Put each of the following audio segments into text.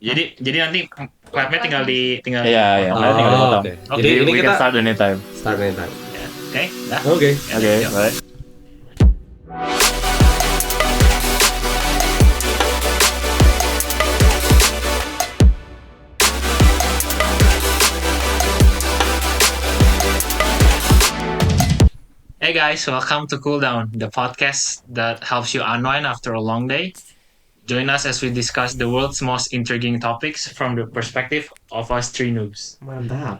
Jadi nanti clapnya tinggal Iya, tinggal dipotong. Oke. Jadi Jadi ini we kita can start anytime. start anytime. Ya, oke, dah. Oke. Ya, Oke, yuk. bye. Hey guys, welcome to Cool Down, the podcast that helps you unwind after a long day. Join us as we discuss the world's most intriguing topics from the perspective of us three noobs. Mantap.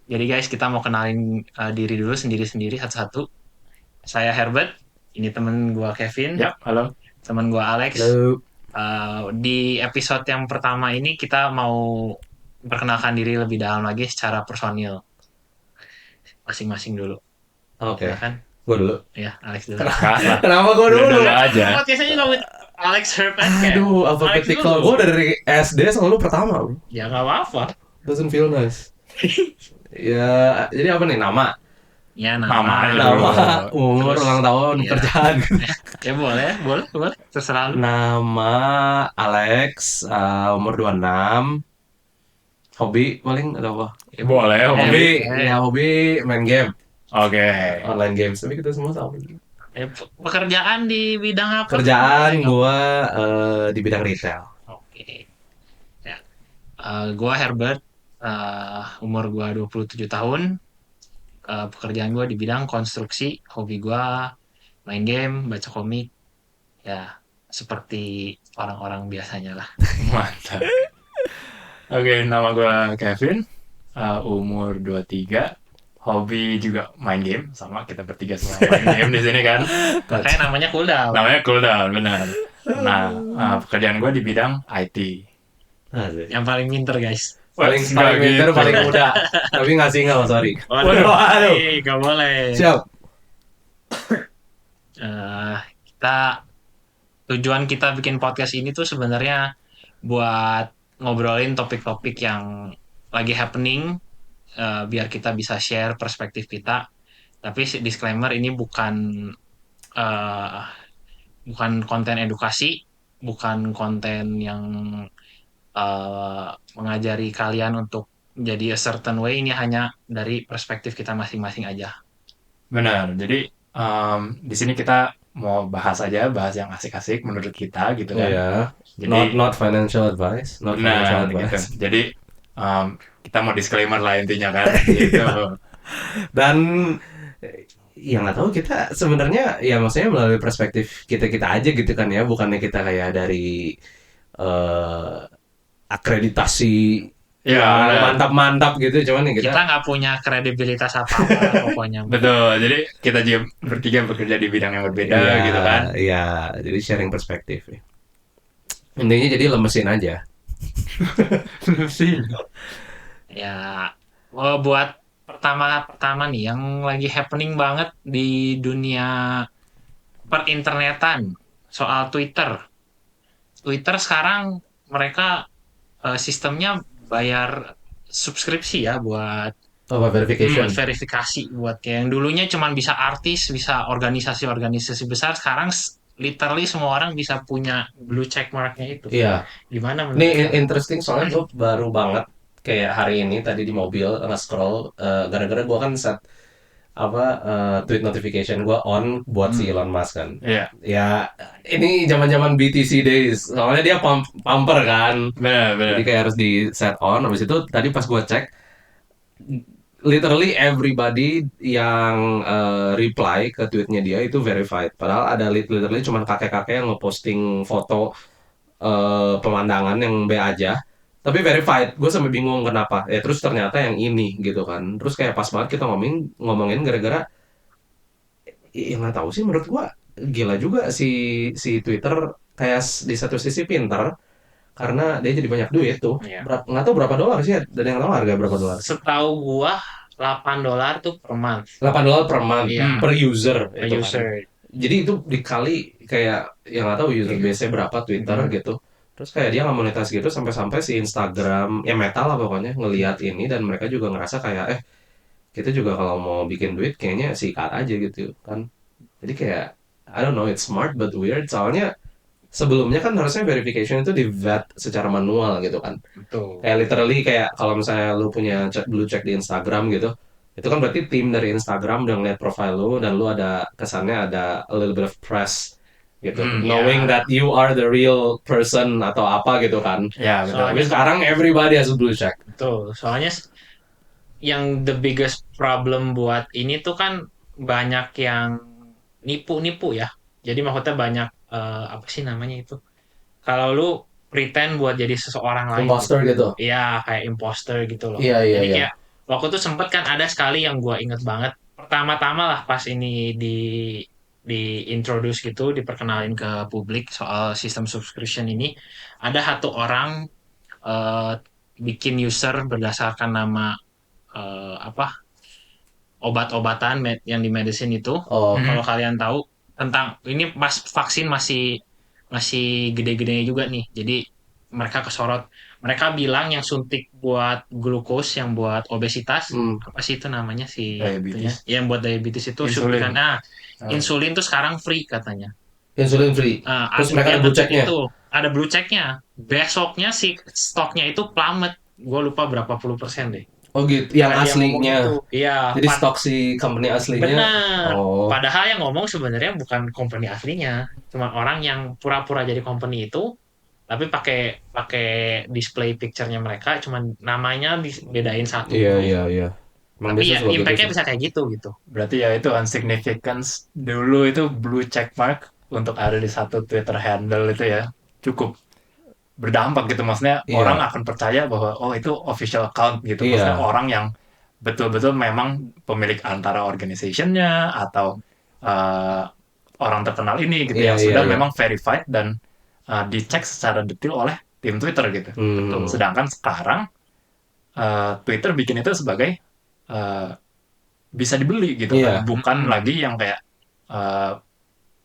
Jadi guys, kita mau kenalin diri dulu sendiri-sendiri satu-satu. Saya Herbert, ini temen gua Kevin, Ya, halo. temen gua Alex. Halo. Di episode yang pertama ini kita mau perkenalkan diri lebih dalam lagi secara personil. Masing-masing dulu. Oke. Ya kan? Gue dulu. Ya, Alex dulu. Kenapa gue dulu? Dulu aja. Podcastnya juga with Alex Herbert kan? Aduh, Alex alphabetical. dulu. Gue dari SD selalu pertama, bro. Ya nggak apa-apa. Doesn't feel nice. Ya, jadi apa nih nama? Ya Nama. Nama, Aduh. umur, Terus, ulang tahun, iya. kerjaan. Ya boleh. Terserah lu. Nama Alex, umur 26. Hobi paling atau apa? Ya, Boleh, Hobi, Eh. ya hobi main game, Oke. online games. Tapi kita semua tahu. Pekerjaan di bidang apa? Kerjaan gua di bidang retail. Oke. Ya. Gua Herbert, umur gua 27 tahun. Pekerjaan gua di bidang konstruksi. Hobi gua main game, baca komik. Ya, seperti orang-orang biasanya lah. Mantap. Oke, nama gue Kevin. Umur 23. Hobi juga main game. Sama, kita bertiga semua main game di sini kan. Makanya namanya cooldown. Namanya Cooldown, benar. Nah, pekerjaan gue di bidang IT. Yang paling pinter guys. Paling Nggak pinter, gitu. paling muda. Tapi nggak single, sorry. Waduh, gak boleh. Siap. Tujuan kita bikin podcast ini tuh sebenarnya buat ngobrolin topik-topik yang lagi happening, biar kita bisa share perspektif kita. Tapi disclaimer, ini eh, bukan konten edukasi, bukan konten yang mengajari kalian untuk jadi a certain way. Ini hanya dari perspektif kita masing-masing aja. Benar. Jadi di sini kita mau bahas yang asik-asik menurut kita gitu kan. Iya. Jadi Not financial advice. Not financial benar gitu. advice. Jadi kita mau disclaimer lah intinya kan. Gitu. Dan ya nggak tahu, kita sebenarnya ya maksudnya melalui perspektif kita aja gitu kan ya, bukannya kita kayak dari akreditasi Ya, yang mantap-mantap gitu, cuman ya Kita kita nggak punya kredibilitas apa-apa pokoknya. betul. Jadi kita juga bertiga bekerja di bidang yang berbeda ya, gitu kan. ya jadi sharing perspektif ya. Intinya jadi lemesin aja. Ya, buat pertama nih yang lagi happening banget di dunia perinternetan soal Twitter. Twitter sekarang mereka sistemnya bayar subskripsi ya buat Apa verification? verifikasi, buat yang dulunya cuman bisa artis, bisa organisasi-organisasi besar, sekarang literally semua orang bisa punya blue check marknya itu. Iya. Gimana menurut Ini kalian? interesting soalnya gue baru banget kayak hari ini tadi di mobil nge-scroll, gara-gara gue kan set tweet notification gue on buat si Elon Musk kan. Iya, Ya ini zaman-zaman BTC days, soalnya dia pumper kan. benar. Jadi kayak harus di set on. Habis itu tadi pas gue cek, literally everybody yang reply ke tweetnya dia itu verified. Padahal ada literally cuman kakek-kakek yang ngeposting foto pemandangan yang B aja, tapi verified. Gue sampai bingung kenapa. Ya terus ternyata yang ini gitu kan. Terus kayak pas banget kita ngomongin gara-gara ya nggak tahu sih, menurut gue gila juga si Twitter, kayak di satu sisi pinter karena dia jadi banyak duit tuh. Iya. Nggak tahu berapa dolar sih, dan yang tahu harga berapa dolar? Setahu gua $8 tuh per month $8 per month, Iya. per user per itu kan. user. Jadi itu dikali kayak yang nggak tahu user base-nya berapa Twitter gitu. Terus kayak dia nggak monetis gitu sampai si Instagram, ya Meta lah pokoknya, ngelihat ini dan mereka juga ngerasa kayak kita juga kalau mau bikin duit kayaknya sikat aja gitu kan. Jadi kayak I don't know, it's smart but weird, soalnya sebelumnya kan harusnya verification itu di vet secara manual gitu kan. Betul. Kayak literally kayak kalau misalnya lu punya blue check di Instagram gitu, itu kan berarti tim dari Instagram udah ngeliat profile lu dan lu ada kesannya ada a little bit of trust gitu, knowing Ya, that you are the real person atau apa gitu kan. Ya, betul. Tapi soalnya sekarang everybody has a blue check. betul. Soalnya yang the biggest problem buat ini tuh kan banyak yang nipu-nipu ya. Jadi maksudnya banyak apa sih namanya itu? Kalau lu pretend buat jadi seseorang lain Imposter gitu. gitu. Iya, kayak imposter gitu loh. Iya, iya, Jadi iya. kayak waktu itu sempet kan ada sekali yang gua inget banget. Pertama-tama lah pas ini di introduce gitu, diperkenalin ke publik soal sistem subscription ini, ada satu orang eh, bikin user berdasarkan nama apa obat-obatan yang di medicine itu. Oh, Kalau kalian tahu tentang ini pas vaksin masih masih gede-gedenya juga nih. Jadi mereka kesorot. Mereka bilang yang suntik buat glukos, yang buat obesitas, hmm. apa sih itu namanya sih itunya? Diabetes. Yang buat diabetes itu Insulin. suntikan. Insulin tuh sekarang free katanya. Insulin free. Terus mereka ada blue checknya. Itu ada blue checknya. Besoknya si stoknya itu plummet. Gue lupa berapa puluh persen deh. Oh gitu, yang Karena dia ngomong aslinya. gitu. Iya, Jadi stok si company aslinya. benar. Oh. Padahal yang ngomong sebenarnya bukan company aslinya, cuma orang yang pura-pura jadi company itu, tapi pakai pakai display picture-nya mereka, cuma namanya dibedain satu Iya, doang. iya, iya. Emang Tapi biasa ya suka gitu impact-nya sih. bisa kayak gitu gitu. Berarti ya itu unsignificance dulu itu blue check mark untuk ada di satu Twitter handle itu ya cukup berdampak gitu, maksudnya Iya. orang akan percaya bahwa oh itu official account gitu, Iya. maksudnya orang yang betul-betul memang pemilik antara organization-nya atau orang terkenal ini gitu Iya, yang iya, sudah iya. memang verified dan dicek secara detail oleh tim Twitter gitu. Hmm. Sedangkan sekarang Twitter bikin itu sebagai bisa dibeli gitu Iya. kan, bukan lagi yang kayak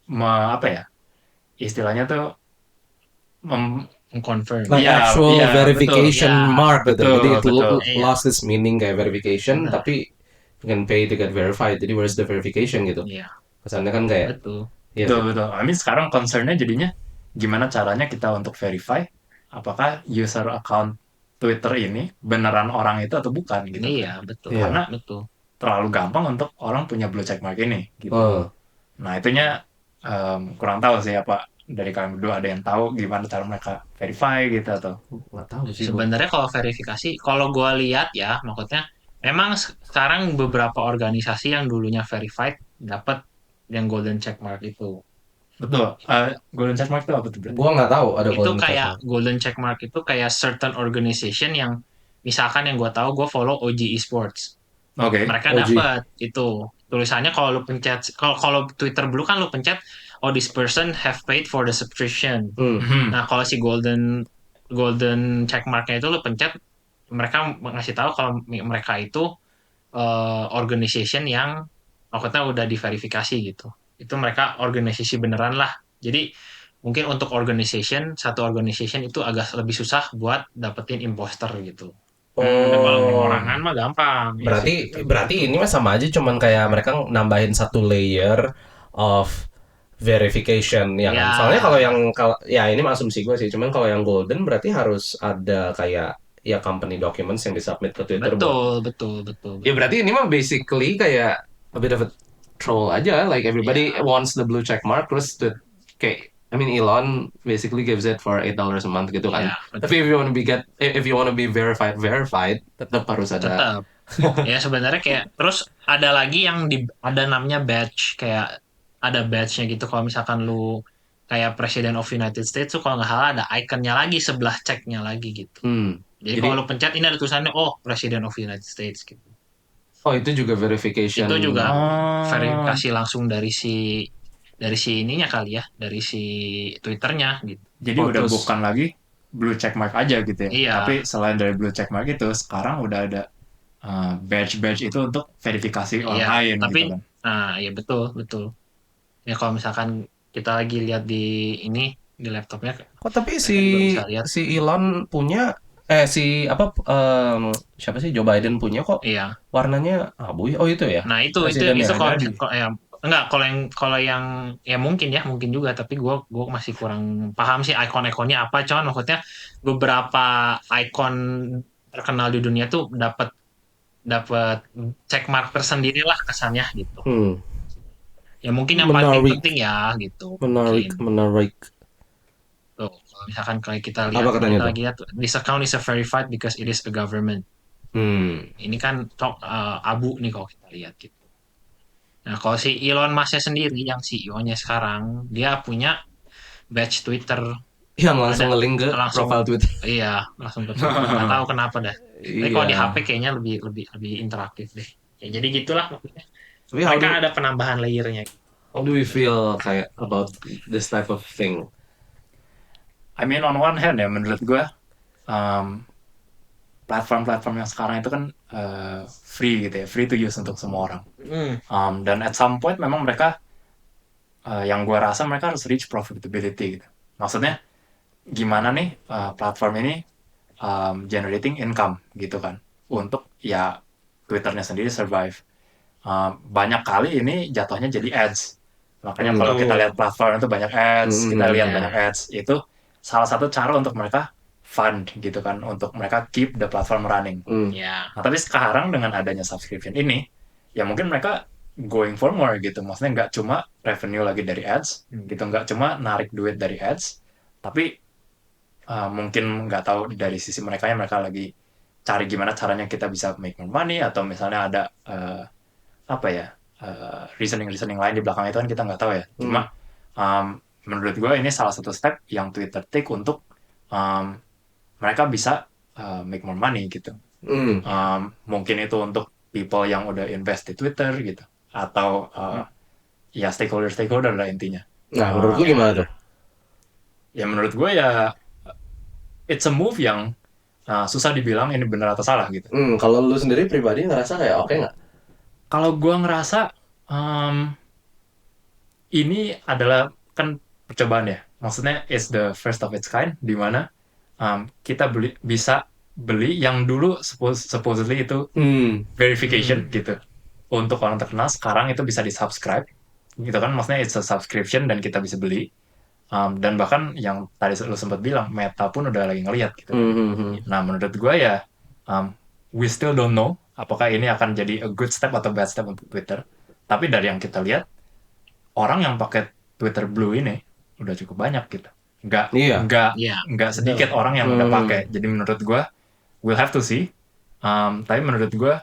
apa ya istilahnya tuh Confirm. Like Iya, actual iya, verification betul. Iya. mark gitu. Betul, Jadi it betul. lost its meaning kayak verification, Benar. tapi you can pay to get verified. Jadi where's the verification gitu? Iya, Kesannya kan kayak, betul. iya Betul, sih. betul. I mean sekarang concernnya jadinya gimana caranya kita untuk verify apakah user account Twitter ini beneran orang itu atau bukan gitu kan. Iya, betul. Iya. Karena Betul. terlalu gampang untuk orang punya blue check mark ini gitu. Oh. Nah, itunya kurang tahu sih apa dari kalian berdua ada yang tahu gimana cara mereka verify gitu atau Nggak tahu sih gua. Sebenarnya kalau verifikasi, kalau gue lihat ya, maksudnya memang sekarang beberapa organisasi yang dulunya verified dapat yang golden check mark itu. betul. Golden check mark itu apa tuh berarti? Gua nggak tahu ada Itu golden check kayak mark. golden check mark itu kayak certain organization yang misalkan yang gue tahu gue follow OG Esports. Oke. Mereka OG. dapat itu tulisannya kalau lu pencet kalau Twitter Blue kan lu pencet oh this person have paid for the subscription. Mhm. Nah, kalau si golden check marknya itu lo pencet, mereka ngasih tahu kalau mereka itu organization yang maksudnya udah diverifikasi gitu. Itu mereka organisasi beneran lah. Jadi mungkin untuk satu organization itu agak lebih susah buat dapetin imposter gitu. Nah, kalau Oh. perorangan mah gampang. Ya, Berarti si Twitter berarti gitu. ini mah sama aja, cuman kayak mereka nambahin satu layer of verification ya kan. Ya. Soalnya kalau ya ini mah asumsi gue sih, cuman kalau yang golden berarti harus ada kayak ya company documents yang disubmit ke Twitter buat. Betul. Ya berarti ini mah basically kayak a bit of a troll aja, like everybody wants the blue check mark, terus kayak I mean Elon basically gives it for $8 a month gitu kan. Ya, betul. Tapi if you want to be verified, tetap harus ada. Tetap. Ya sebenarnya kayak terus ada lagi yang ada namanya badge, kayak ada badge-nya gitu. Kalau misalkan lu kayak President of United States tuh kalau nggak salah ada ikonnya lagi sebelah checknya lagi gitu. Jadi Jadi- kalau lu pencet ini ada tulisannya oh President of United States gitu. Oh itu juga verification. Itu juga Oh. verifikasi langsung dari si ininya kali ya, dari si Twitternya gitu. Jadi Oh, udah terus- bukan lagi blue check mark aja gitu ya. Iya. Tapi selain dari blue check mark itu, sekarang udah ada badge itu untuk verifikasi orang Iya, lain tapi gitu kan. iya betul. Ya kalau misalkan kita lagi lihat di laptopnya Kok tapi Mereka juga bisa lihat. si Elon punya siapa sih Joe Biden punya kok iya. warnanya abu ya? Oh itu ya. Nah itu Presidennya kalau ada di- kok, ya, Enggak, kalau yang ya mungkin juga, tapi gue masih kurang paham sih ikon-ikonnya apa. Cuman maksudnya beberapa ikon terkenal di dunia tuh dapat dapat check mark tersendiri lah kesannya gitu. Hmm, Ya mungkin yang paling menarik, penting ya gitu menarik, mungkin. menarik. Tuh, kalau misalkan kalau kita Apa lihat nih, katanya kita tuh? lagi lihat this account is a verified because it is a government. Hmm, Ini kan abu nih kalau kita lihat gitu. Nah, kalau si Elon Musk sendiri yang CEO-nya sekarang, dia punya badge Twitter. yang Ada langsung nge-link ke langsung, profile Twitter. iya, langsung ke Twitter. Nggak tahu kenapa dah. Tapi kalau di HP Iya. kayaknya lebih lebih lebih interaktif deh. Ya, jadi gitulah maksudnya. Tapi Mereka ada penambahan layernya. how do we feel kayak about this type of thing? I mean on one hand ya menurut gue um, platform-platform yang sekarang itu kan free gitu ya, free to use untuk semua orang. Hmm, Dan at some point memang mereka yang gue rasa mereka harus reach profitability gitu. Maksudnya gimana nih platform ini generating income gitu kan untuk ya Twitternya sendiri survive. Banyak kali ini jatuhnya jadi ads. Makanya Hmm. kalau kita betul. lihat platform itu banyak ads, kita Hmm. lihat Ya, banyak ads, itu salah satu cara untuk mereka fund gitu kan, untuk mereka keep the platform running. Hmm. ya, Nah, tapi sekarang dengan adanya subscription ini, ya mungkin mereka going for more gitu. Maksudnya nggak cuma revenue lagi dari ads, gitu, nggak cuma narik duit dari ads, tapi mungkin nggak tahu dari sisi mereka ya mereka lagi cari gimana caranya kita bisa make more money atau misalnya ada apa ya reasoning lain di belakang itu kan kita nggak tahu ya. Cuma menurut gue ini salah satu step yang Twitter take untuk um, mereka bisa make more money gitu. Hmm. Mungkin itu untuk people yang udah invest di Twitter gitu atau ya stakeholder lah intinya. Nah, menurut lu ya, gimana tuh? Ya menurut gue ya it's a move yang susah dibilang ini benar atau salah gitu. Kalau lu sendiri pribadi ngerasa kayak oke nggak? Kalau gue ngerasa ini adalah kan percobaan ya. Maksudnya it's the first of its kind di mana kita bisa beli yang dulu supposedly itu verification gitu untuk orang terkenal, sekarang itu bisa di subscribe gitu kan, maksudnya it's a subscription dan kita bisa beli. Dan bahkan yang tadi lu sempat bilang Meta pun udah lagi ngelihat gitu. Nah menurut gue ya we still don't know apakah ini akan jadi a good step atau bad step untuk Twitter, tapi dari yang kita lihat orang yang pakai Twitter Blue ini udah cukup banyak gitu. Nggak Iya. nggak ya, nggak sedikit orang yang udah pakai. Jadi menurut gue we'll have to see. Tapi menurut gue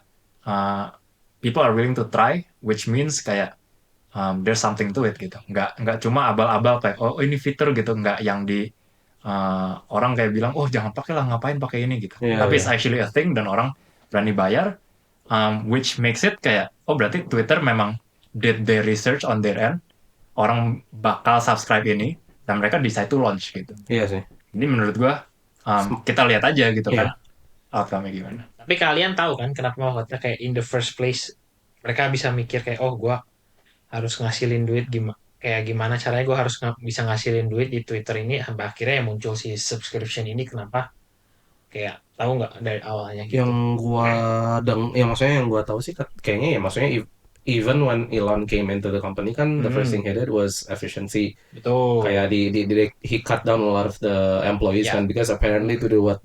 people are willing to try, which means kayak there's something to it gitu. Nggak cuma abal-abal kayak oh ini fitur gitu, nggak yang di orang kayak bilang oh jangan pakai lah, ngapain pakai ini gitu. Iya, Tapi iya. it's actually a thing dan orang berani bayar, which makes it kayak oh berarti Twitter memang did their research on their end, orang bakal subscribe ini dan mereka decide to launch gitu. Iya sih. Jadi menurut gua kita lihat aja gitu Iya. kan outcome-nya gimana. tapi kalian tahu kan kenapa maksudnya kayak in the first place mereka bisa mikir kayak oh gua harus ngasilin duit gimana caranya gue harus bisa ngasilin duit di Twitter ini sampai akhirnya yang muncul si subscription ini kenapa kayak tahu nggak dari awalnya Yang gitu. gua ya maksudnya yang gua tahu sih kayaknya ya maksudnya even when Elon came into the company kan the first thing he did was efficiency. Betul. Kayak he cut down a lot of the employees Ya. kan because apparently to do what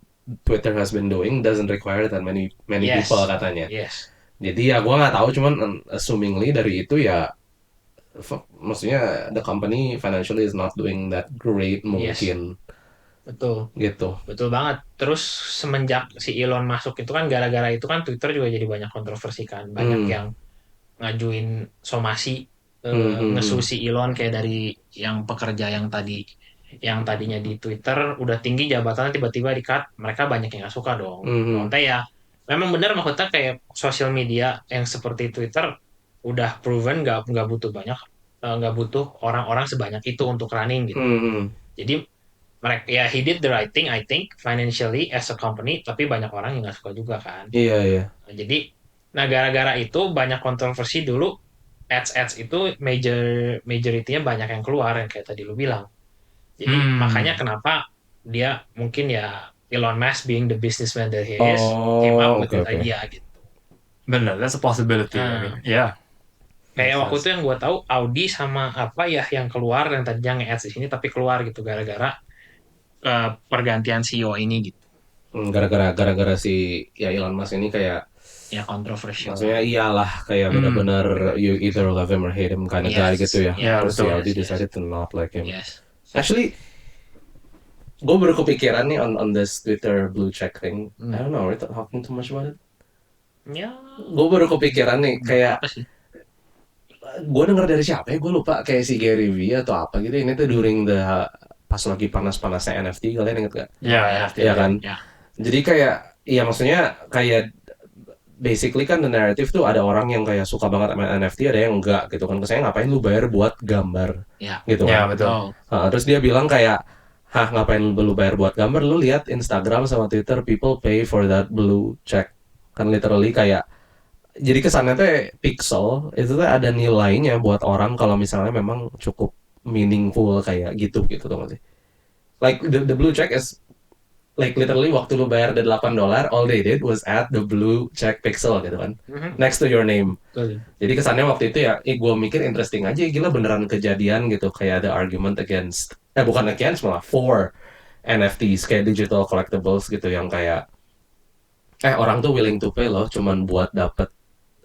Twitter has been doing doesn't require that many Yes. people katanya. Yes. Jadi ya gua nggak tahu cuman assumingly dari itu ya maksudnya the company financially is not doing that great mungkin Betul. gitu. Betul banget. Terus semenjak si Elon masuk itu kan gara-gara itu kan Twitter juga jadi banyak kontroversi kan. Banyak yang ngajuin somasi ngesu si Elon kayak dari yang pekerja yang tadinya di Twitter udah tinggi jabatannya tiba-tiba di-cut, mereka banyak yang nggak suka dong. Maksudnya ya memang benar maksudnya kayak sosial media yang seperti Twitter udah proven nggak butuh banyak nggak butuh orang-orang sebanyak itu untuk running gitu. Jadi mereka ya he did the right thing I think financially as a company, tapi banyak orang yang nggak suka juga kan. Iya, iya. Nah, jadi gara-gara itu banyak kontroversi dulu ads itu majority-nya banyak yang keluar yang kayak tadi lu bilang. Jadi makanya kenapa dia mungkin ya Elon Musk being the businessman that he is came up with that idea gitu. Bener, that's a possibility. I mean, yeah. Kayak waktu itu yang gue tahu Audi sama apa ya yang keluar yang tadinya nge-ads di sini tapi keluar gitu gara-gara pergantian CEO ini gitu. Gara-gara si ya Elon Musk ini kayak Ya kontroversial. maksudnya iyalah kayak benar-benar you either love him or hate him kind of guy gitu ya. Ya, Terus si betul. Audi decided to not like him. Yes. Actually, gue baru kepikiran nih on this Twitter blue check thing. I don't know, we're talking too much about it. Ya. Gue baru kepikiran nih kayak Apa sih? gue denger dari siapa ya, gue lupa, kayak si Gary Vee atau apa gitu. Ini tuh during pas lagi panas-panasnya NFT, kalian inget gak? Ya, Iya kan? Ya. Jadi kayak, ya maksudnya kayak basically kan the narrative tuh ada orang yang kayak suka banget sama NFT, ada yang enggak gitu kan. Kesannya ngapain lu bayar buat gambar Ya. gitu Ya, kan. betul. Terus dia bilang kayak, ngapain lu bayar buat gambar? Lu lihat Instagram sama Twitter, people pay for that blue check. Kan literally kayak, jadi kesannya tuh pixel itu tuh ada nilainya buat orang kalau misalnya memang cukup meaningful kayak gitu tuh nggak sih? Like the blue check is like literally waktu lu bayar the $8, all they did was add the blue check pixel gitu kan, next to your name. Jadi kesannya waktu itu ya, gue mikir interesting aja, gila beneran kejadian gitu, kayak ada argument against, bukan against malah for NFTs kayak digital collectibles gitu yang kayak orang tuh willing to pay loh cuman buat dapet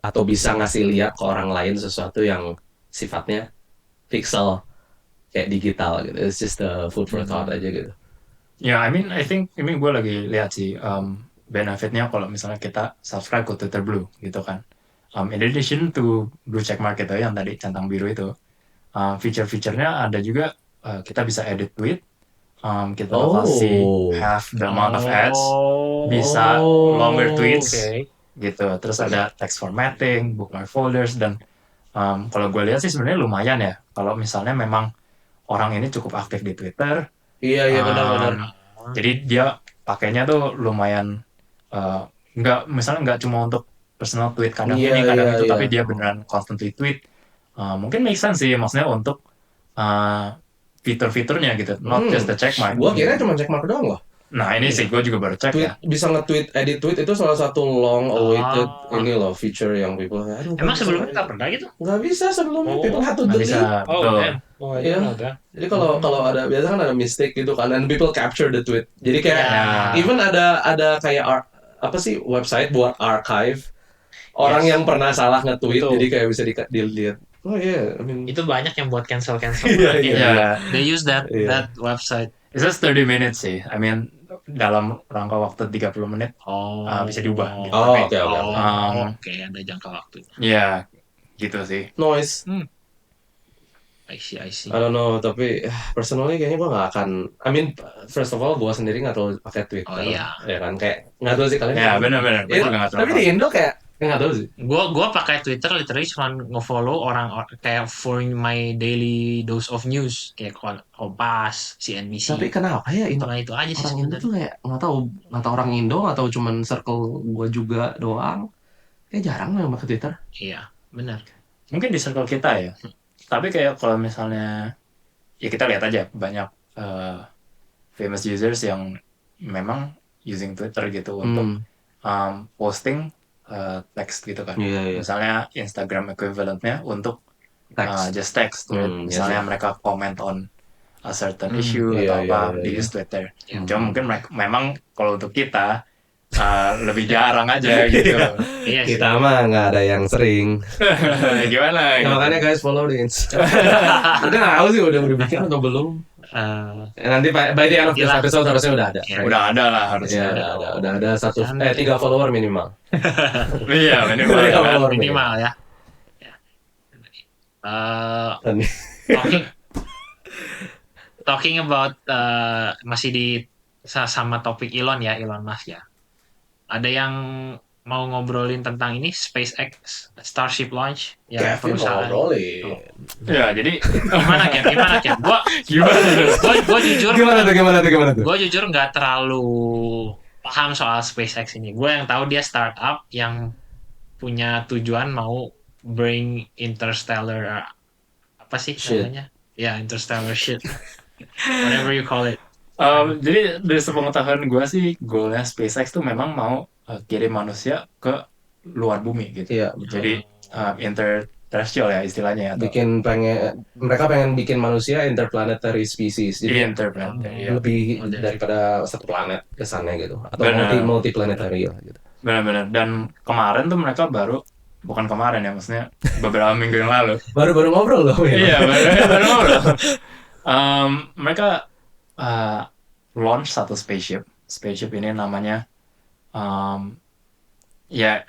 atau bisa ngasih lihat ke orang lain sesuatu yang sifatnya pixel kayak digital gitu. It's just a food for thought aja gitu. Ya, I think ini gue lagi lihat sih benefitnya kalau misalnya kita subscribe ke Twitter Blue gitu kan. In addition to blue check mark itu yang tadi centang biru itu, feature-featurenya ada juga, kita bisa edit tweet, kita bakal see half the amount of ads, bisa longer tweets gitu. Terus ada text formatting, bookmark folders, dan kalau gue lihat sih sebenarnya lumayan ya kalau misalnya memang orang ini cukup aktif di Twitter. Iya benar-benar. Jadi dia pakainya tuh lumayan, misalnya nggak cuma untuk personal tweet kadang ini kadang itu, tapi dia beneran constantly tweet. Mungkin make sense sih, maksudnya untuk fitur-fiturnya gitu, not just the check mark. Gua kira cuma check mark doang loh. Nah ini sih gue juga baru cek ya. Bisa nge-tweet, edit tweet itu salah satu long awaited ini loh feature yang people. Emang sebelumnya nggak pernah gitu? Nggak bisa sebelumnya, people had to Nggak delete. bisa, betul. Iya. Jadi kalau ada biasa kan ada mistake gitu kan, and people capture the tweet. Jadi kayak even ada kayak apa sih website buat archive orang yang pernah salah nge-tweet, jadi kayak bisa dilihat. Oh iya, I mean, Itu banyak yang buat cancel. Iya. They use that website. It's just 30 minutes sih. I mean dalam rangka waktu 30 menit bisa diubah gitu. Oke. Ada jangka waktu. Iya, gitu sih. Noise. I see. I don't know, tapi personally kayaknya gue nggak akan. I mean, first of all, gue sendiri nggak terlalu pakai Twitter. Oh iya. Ya kan, kayak nggak tahu sih kalian. Ya benar-benar. Tapi di Indo kayak nggak tahu sih. Gua pakai Twitter literally cuma nge-follow orang kayak for my daily dose of news kayak Kompas, CNBC. Tapi kenapa ya itu aja sih orang Indo tuh kayak nggak tahu orang Indo atau cuman circle gue juga doang. Kayak jarang yang pakai Twitter. Iya, benar. Mungkin di circle kita ya. Tapi kayak kalau misalnya ya kita lihat aja banyak famous users yang memang using Twitter gitu untuk posting text gitu kan. Misalnya Instagram equivalentnya untuk just text. Misalnya mereka comment on a certain issue atau apa di Twitter. Cuma mungkin memang kalau untuk kita lebih jarang aja gitu. Iya, kita mah nggak ada yang sering. Gimana? Nah, makanya guys follow di Instagram. Udah nggak tahu sih udah bikin atau belum. Nanti by the end of this episode harusnya udah ada. Udah ada lah harusnya. Udah ada 3 follower minimal. Iya minimal ya. Talking about masih di sama topik Elon Musk ya. Ada yang mau ngobrolin tentang ini SpaceX Starship launch ya perusahaan. Ya jadi gimana Ken? Gua jujur. Gimana tuh? Gua jujur nggak terlalu paham soal SpaceX ini. Gue yang tahu dia startup yang punya tujuan mau bring interstellar apa sih namanya? Ya interstellar shit. Whatever you call it. Jadi dari sepengetahuan gue sih goalnya SpaceX tuh memang mau kirim manusia ke luar bumi gitu. Iya, jadi terrestrial ya istilahnya atau mereka pengen bikin manusia interplanetary species, jadi interplanetary ya. lebih daripada satu planet kesannya gitu, atau Benar. multiplanetary lah gitu. Benar-benar. Dan kemarin tuh mereka bukan kemarin ya, maksudnya beberapa minggu yang lalu. Baru ngobrol loh ya. Iya, baru ngobrol. Mereka launch satu spaceship. Spaceship ini namanya ya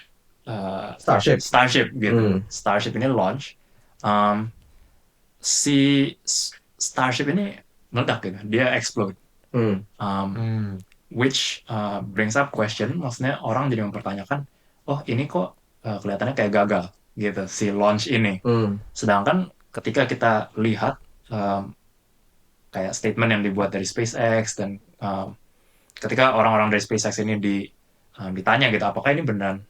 Starship gitu. Starship ini launch. Si Starship ini meledak gitu. Dia explode. Which brings up question, maksudnya orang jadi mempertanyakan, oh ini kok kelihatannya kayak gagal gitu si launch ini. Sedangkan ketika kita lihat kayak statement yang dibuat dari SpaceX dan ketika orang-orang dari SpaceX ini ditanya gitu, apakah ini beneran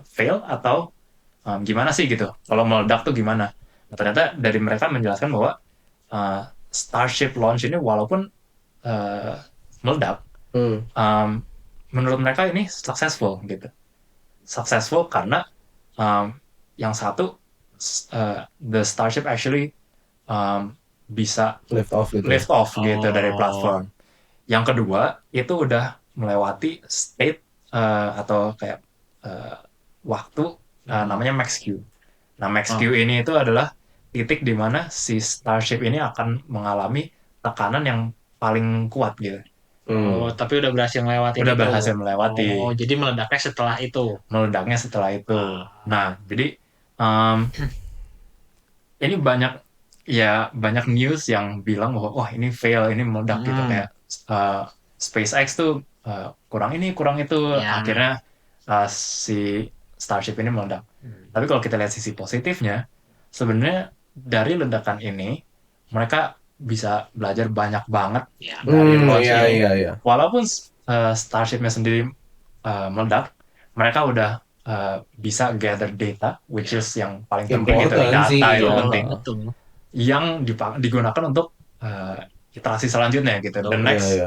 fail atau gimana sih gitu? Kalau meledak tuh gimana? Nah, ternyata dari mereka menjelaskan bahwa Starship launch ini walaupun meledak, menurut mereka ini successful gitu. Successful karena yang satu the Starship actually bisa lift off gitu dari platform. Yang kedua itu udah melewati state atau kayak waktu namanya max Q. Nah max Q ini itu adalah titik di mana si Starship ini akan mengalami tekanan yang paling kuat gitu. Oh, tapi udah berhasil melewati. Udah berhasil melewati. Oh, jadi meledaknya setelah itu. Meledaknya setelah itu. Nah, jadi ini banyak news yang bilang bahwa wah ini fail, ini meledak gitu kayak SpaceX tuh kurang ini, kurang itu, akhirnya si Starship ini meledak. Tapi kalau kita lihat sisi positifnya, sebenarnya dari ledakan ini mereka bisa belajar banyak banget dari launch ini. Walaupun Starshipnya sendiri meledak, mereka udah bisa gather data, which is yang paling penting itu data itu penting, yang digunakan untuk iterasi selanjutnya gitu. The next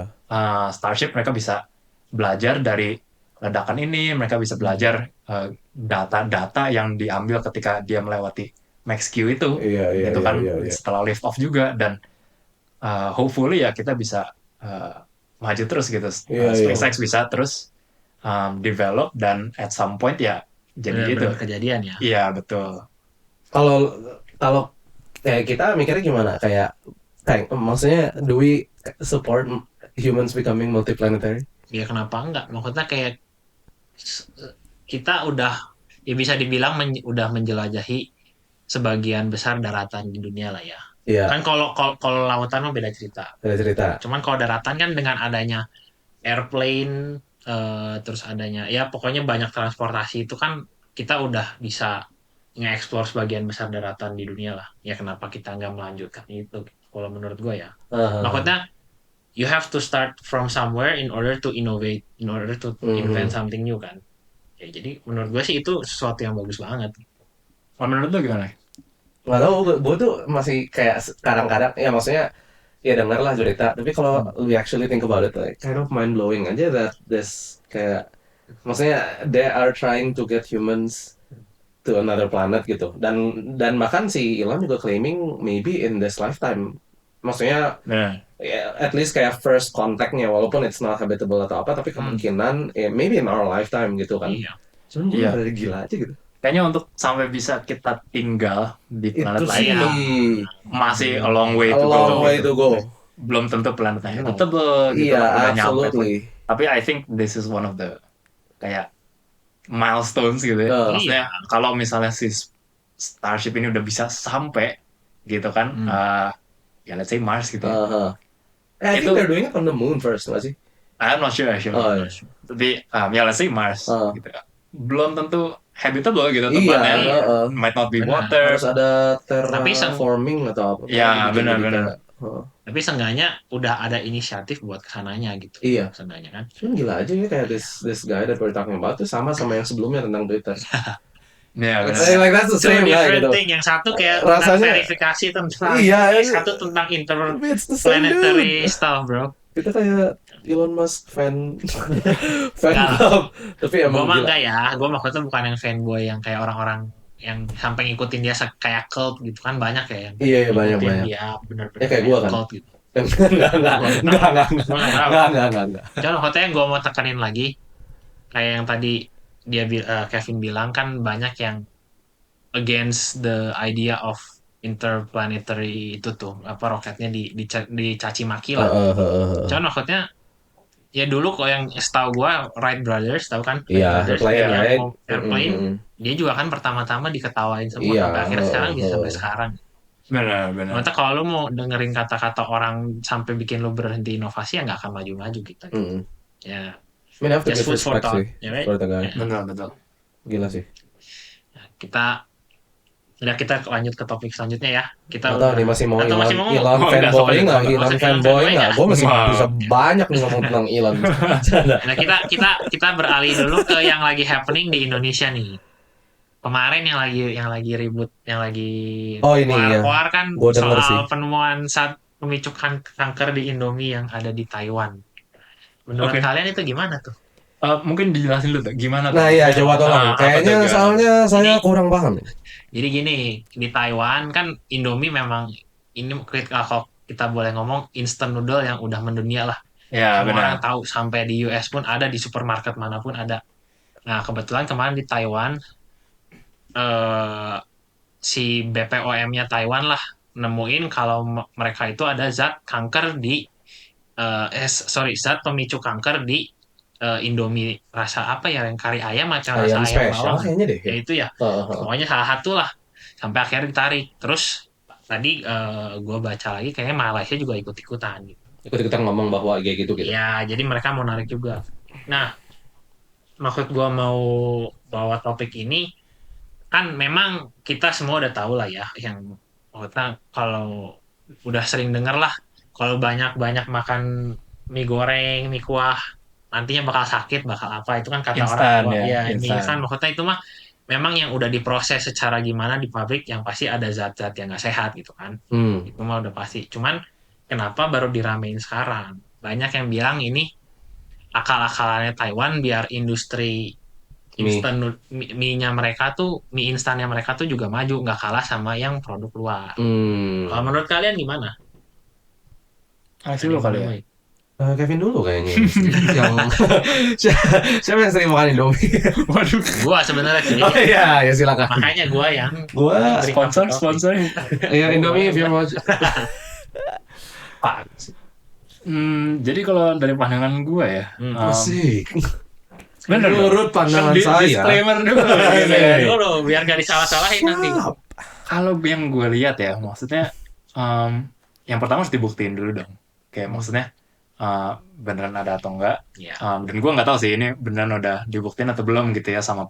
Starship mereka bisa belajar dari ledakan ini, mereka bisa belajar data-data yang diambil ketika dia melewati max Q itu, gitu kan, setelah lift off juga, dan hopefully ya kita bisa maju terus gitu. SpaceX bisa terus develop dan at some point ya jadi itu kejadian ya. Iya betul. Kalau kayak kita mikirnya gimana, kayak maksudnya do we support humans becoming multiplanetary? Ya kenapa enggak? Maksudnya kayak kita udah ya bisa dibilang udah menjelajahi sebagian besar daratan di dunia lah ya. Kan kalau lautan mah beda cerita. Cuman kalau daratan kan dengan adanya airplane terus adanya ya pokoknya banyak transportasi itu kan kita udah bisa nge-explore sebagian besar daratan di dunia lah. Ya kenapa kita nggak melanjutkan itu? Kalau menurut gue ya. Maksudnya you have to start from somewhere in order to innovate, in order to invent something new kan. Ya jadi menurut gue sih itu sesuatu yang bagus banget. Kalau menurut lo gimana? Nggak tahu, gue tuh masih kayak kadang-kadang ya maksudnya ya denger lah cerita, tapi kalau we actually think about it, like kind of mind blowing aja that this kayak maksudnya they are trying to get humans to another planet gitu, dan bahkan si Elon juga claiming maybe in this lifetime, maksudnya ya, at least kayak first contactnya walaupun it's not habitable atau apa, tapi kemungkinan maybe in our lifetime gitu kan. Iya. Gila aja gitu. Kayaknya untuk sampai bisa kita tinggal di planet lain itu masih a long way to go. Belum tentu planetnya habitable gitu udah nyampe. Tapi I think this is one of the kayak milestones gitu ya. Maksudnya kalau misalnya si Starship ini udah bisa sampai gitu kan, ya let's say Mars gitu. I think they're doing it on the moon first, nggak sih? I'm not sure actually. Tapi ya let's say Mars gitu. Belum tentu habitable gitu tempatnya, might not be water, harus ada terraforming atau apa. Ya benar-benar. Tapi seenggaknya udah ada inisiatif buat kesananya gitu. Iya. Seenggaknya kan. Gila aja ya kayak this guy that we're talking about tuh sama yang sebelumnya tentang Twitter. Ya benar. Like that's the same gitu. Yang satu kayak tentang verifikasi tentang satu tentang interplanetary stuff, bro. Kita kayak Elon Musk fan club. Tapi emang gue mah enggak ya, gue maksudnya bukan yang fanboy yang kayak orang-orang yang sampai ngikutin dia kayak cult gitu kan, banyak ya yang Iya, banyak ngikutin banyak. dia bener-bener Kayak gua kan. cult gitu. Enggak. Gua nggak tahu. Gua nggak tahu. Enggak. Cuman maksudnya yang gue mau tekanin lagi, kayak yang tadi Kevin bilang kan banyak yang against the idea of interplanetary itu tuh, apa roketnya dicaci maki lah. Cuman maksudnya ya dulu kok yang setahu gua Wright Brothers, tahu kan Wright Iya, Brothers Airplane, yang right? airplane, dia juga kan pertama-tama diketawain semua Iya, sampai akhirnya sekarang bisa sampai sekarang. Benar. Maka kalau lu mau dengerin kata-kata orang sampai bikin lu berhenti inovasi, ya nggak akan maju-maju gitu. Ya, I mean, I have to just give food for respect thought, sih ya, right? for the guy. Ya. Betul. Gila sih. kita lanjut ke topik selanjutnya ya. Kita Nggak tahu nih masih mau atau masih Elon, mau Elon Oh, enggak, fanboy lanjut, nggak? lanjut. Elon Masih Elon fanboy fanboy nggak? nggak? Gue masih Wow. bisa banyak nih ngomong tentang Elon. Nah, kita beralih dulu ke yang lagi happening di Indonesia nih. Kemarin yang lagi ribut, yang lagi Oh, ini ya. keluar kan Gua denger sih. soal penemuan zat pemicu kanker di Indomie yang ada di Taiwan. Menurut Oke. kalian itu gimana tuh? Mungkin dijelasin dulu tuh, gimana tuh? Nah iya, coba tolong. Apa Kayaknya tuh, soalnya saya Ini- kurang paham. Jadi gini, di Taiwan kan Indomie memang ini kalau kita boleh ngomong instant noodle yang udah mendunia lah. Ya, Semua benar. orang tahu, sampai di US pun ada, di supermarket manapun ada. Nah, kebetulan kemarin di Taiwan eh, si BPOM-nya Taiwan lah nemuin kalau mereka itu ada zat kanker di zat pemicu kanker di Indomie rasa apa ya, yang kari ayam atau rasa Ayam ayam spesial bawang kayaknya deh. ya Ya. itu ya. Heeh. Pokoknya salah satu lah, sampai akhirnya ditarik. Terus tadi gue baca lagi kayaknya Malaysia juga ikut-ikutan gitu. Ikut-ikutan ngomong bahwa kayak gitu. Ya, jadi mereka mau narik juga. Nah, maksud gue mau bawa topik ini kan memang kita semua udah tahu lah ya, yang maksudnya kalau udah sering denger lah, kalau banyak-banyak makan mie goreng, mie kuah, nantinya bakal sakit, bakal apa, itu kan kata orang Instan tua. ya, Ya, mie instan. instan maksudnya itu mah memang yang udah diproses secara gimana di pabrik, yang pasti ada zat-zat yang nggak sehat gitu kan. Itu mah udah pasti. Cuman kenapa baru diramein sekarang? Banyak yang bilang ini akal-akalannya Taiwan biar industri mie-nya mereka tuh, mie instannya mereka tuh juga maju, nggak kalah sama yang produk luar. Kalau menurut kalian gimana? Alex dulu kali ya. Kevin dulu kayaknya. yang siapa yang sering makan Indomie? Waduh. Gua sebenarnya sih, Oh iya, ya silakan. makanya gua yang Gua berikan topik. Sponsor. ya Indomie if you watch. Jadi kalau dari pandangan gue ya, Asik. bener dong. Menurut pandangan Kan saya. disclaimer dulu. Ya, dulu biar gak disalah-salahin nanti. Kalau yang gue lihat ya, maksudnya yang pertama harus dibuktiin dulu dong. Kayak maksudnya beneran ada atau enggak. Ya. Dan gue nggak tahu sih ini beneran udah dibuktiin atau belum gitu ya sama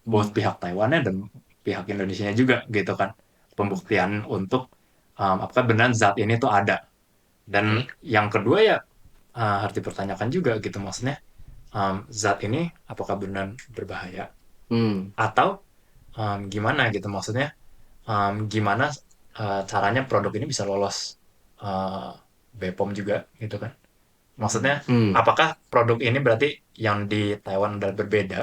both pihak Taiwannya dan pihak Indonesianya juga gitu kan. Pembuktian untuk apakah beneran zat ini tuh ada. Dan yang kedua ya harus dipertanyakan juga gitu, maksudnya zat ini apakah beneran berbahaya atau gimana gitu, maksudnya gimana caranya produk ini bisa lolos BPOM juga gitu kan, maksudnya apakah produk ini berarti yang di Taiwan adalah berbeda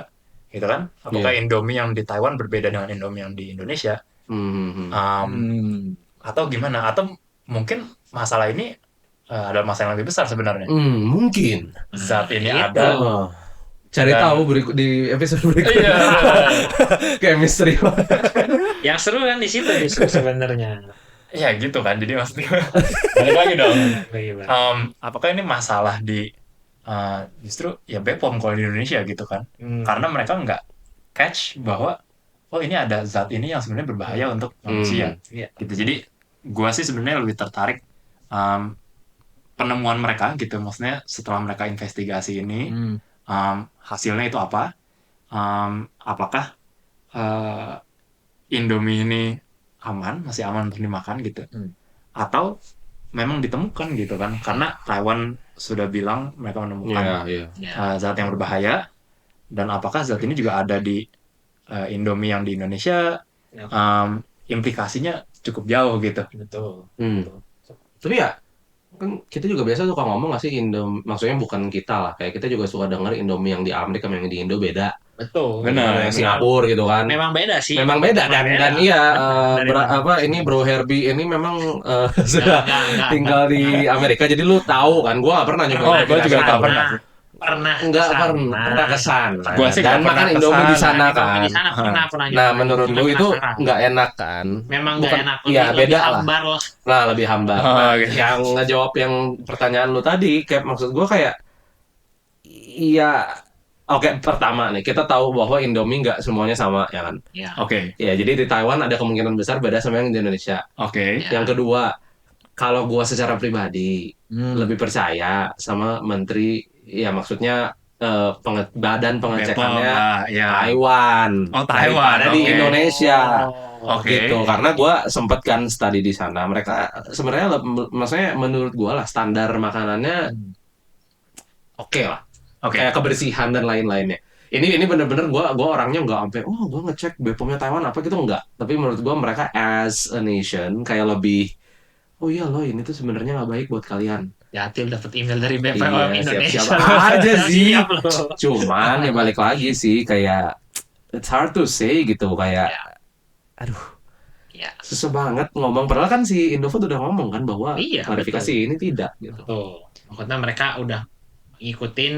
gitu kan, apakah Indomie yang di Taiwan berbeda dengan Indomie yang di Indonesia, atau gimana, atau mungkin masalah ini adalah masalah yang lebih besar sebenarnya. Mungkin. Zat ini Gitu. ada. Cari Dan- tahu di episode berikutnya. Iya. Kayak misteri. Yang seru kan di situ justru sebenarnya. Ya gitu kan. Jadi maksudnya balik lagi dong. Bagaimana? Apakah ini masalah di justru ya BPOM kalau di Indonesia gitu kan? Karena mereka nggak catch bahwa oh ini ada zat ini yang sebenarnya berbahaya untuk manusia. Iya. Gitu. Jadi gua sih sebenarnya lebih tertarik penemuan mereka gitu, maksudnya setelah mereka investigasi ini hasilnya itu apa, apakah Indomie ini masih aman untuk dimakan gitu, atau memang ditemukan gitu kan, karena Taiwan sudah bilang mereka menemukan zat yang berbahaya, dan apakah zat ini juga ada di Indomie yang di Indonesia, implikasinya cukup jauh gitu. Betul. Tapi ya kan kita juga biasa suka ngomong nggak sih Indomie, maksudnya bukan kita lah, kayak kita juga suka denger Indomie yang di Amerika sama yang di Indo beda. Betul. Benar. Yang Singapura gitu kan. Memang beda sih. Memang beda dan iya Dari mana? ini Bro Herbie ini memang sudah Enggak. tinggal di Amerika jadi lu tahu kan gua nggak pernah nyobain Oh, gua di juga Amerika. nggak pernah sih. Pernah Nggak kesana. pernah kesana. Gua sih Dan nggak pernah makan Indomie di kesana. sana Indomie kan. di sana pernah Nah, nyobain. menurut Cuma lu itu penasaran. nggak enak kan? Memang Bukan, nggak enak. iya, Lebih beda lah. hambar loh. Nah, lebih hambar. Oh, Nah, oke. yang ngejawab yang pertanyaan lu tadi, kayak maksud gua kayak iya. Oke, pertama nih kita tahu bahwa Indomie nggak semuanya sama ya kan. Ya. Oke. Ya, jadi di Taiwan ada kemungkinan besar beda sama yang di Indonesia. Oke. Ya. Yang kedua, kalau gua secara pribadi lebih percaya sama menteri, ya maksudnya badan Bepom pengecekannya lah, ya. Taiwan. Oh, Taiwan, daripada di oke. Indonesia. Oke. Gitu, karena gua sempet kan studi di sana. Mereka sebenarnya maksudnya menurut gua lah standar makanannya oke lah. Oke. Kayak kebersihan dan lain-lainnya. Ini bener-bener gua orangnya nggak sampai gua ngecek Bepomnya Taiwan apa gitu enggak. Tapi menurut gua mereka as a nation kayak lebih iya loh ini tuh sebenarnya nggak baik buat kalian. Yatil dapat email dari BPOM Iya, Indonesia. siap-siap aja sih. Siap loh. Cuman ya balik lagi sih kayak it's hard to say gitu kayak aduh Ya. susah banget ngomong padahal kan si Indofood udah ngomong kan bahwa Iya, klarifikasi ini tidak gitu. Tuh. Maksudnya mereka udah ngikutin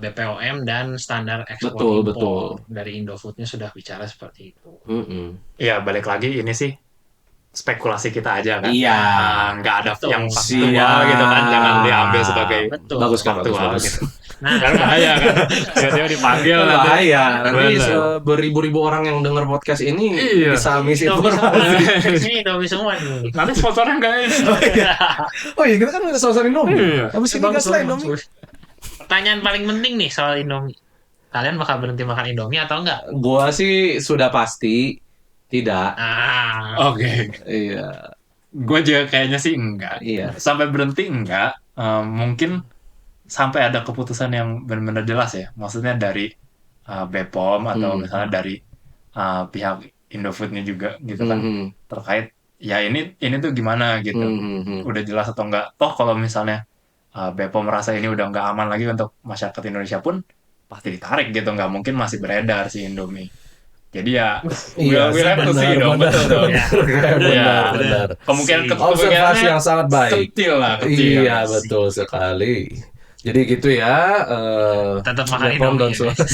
BPOM dan standar ekspor Betul, impor dari Indofoodnya sudah bicara seperti itu. Iya, balik lagi ini sih spekulasi kita aja kan. Iya. Nggak ada Betul. yang faktual Siap. gitu kan, jangan diambil sebagai Betul. Bagus kan, faktual bagus. gitu. Nah, Kan bahaya kan. Tiba-tiba dipanggil nanti. Bahaya. Nanti Bener. beribu-ribu orang yang dengar podcast ini Iya. bisa Indomie semua. misinformasi. Ini Indomie semua nih. Nanti sponsornya nggak ini. Oh iya kita kan udah sponsor Indomie. Iya. Habis ini gas lah Indomie. Pertanyaan paling penting nih soal Indomie. Kalian bakal berhenti makan Indomie atau enggak? Gua sih sudah pasti tidak. Oke. Iya. Gue juga kayaknya sih enggak. Iya. Sampai berhenti enggak. Mungkin sampai ada keputusan yang benar-benar jelas ya. Maksudnya dari Bepom atau misalnya dari pihak Indofoodnya juga gitu kan. Terkait ya ini tuh gimana gitu. Udah jelas atau enggak. Toh kalau misalnya Bepom merasa ini udah nggak aman lagi untuk masyarakat Indonesia pun pasti ditarik gitu. Nggak mungkin masih beredar si Indomie. Jadi ya Iya, we'll have to see dong. benar, Betul dong. benar. Kemungkinan Observasi yang sangat baik. kecil lah, kecil. Iya, betul sekali. Jadi gitu ya. Tetap makan Bepom Indomie, dan ya, swasta.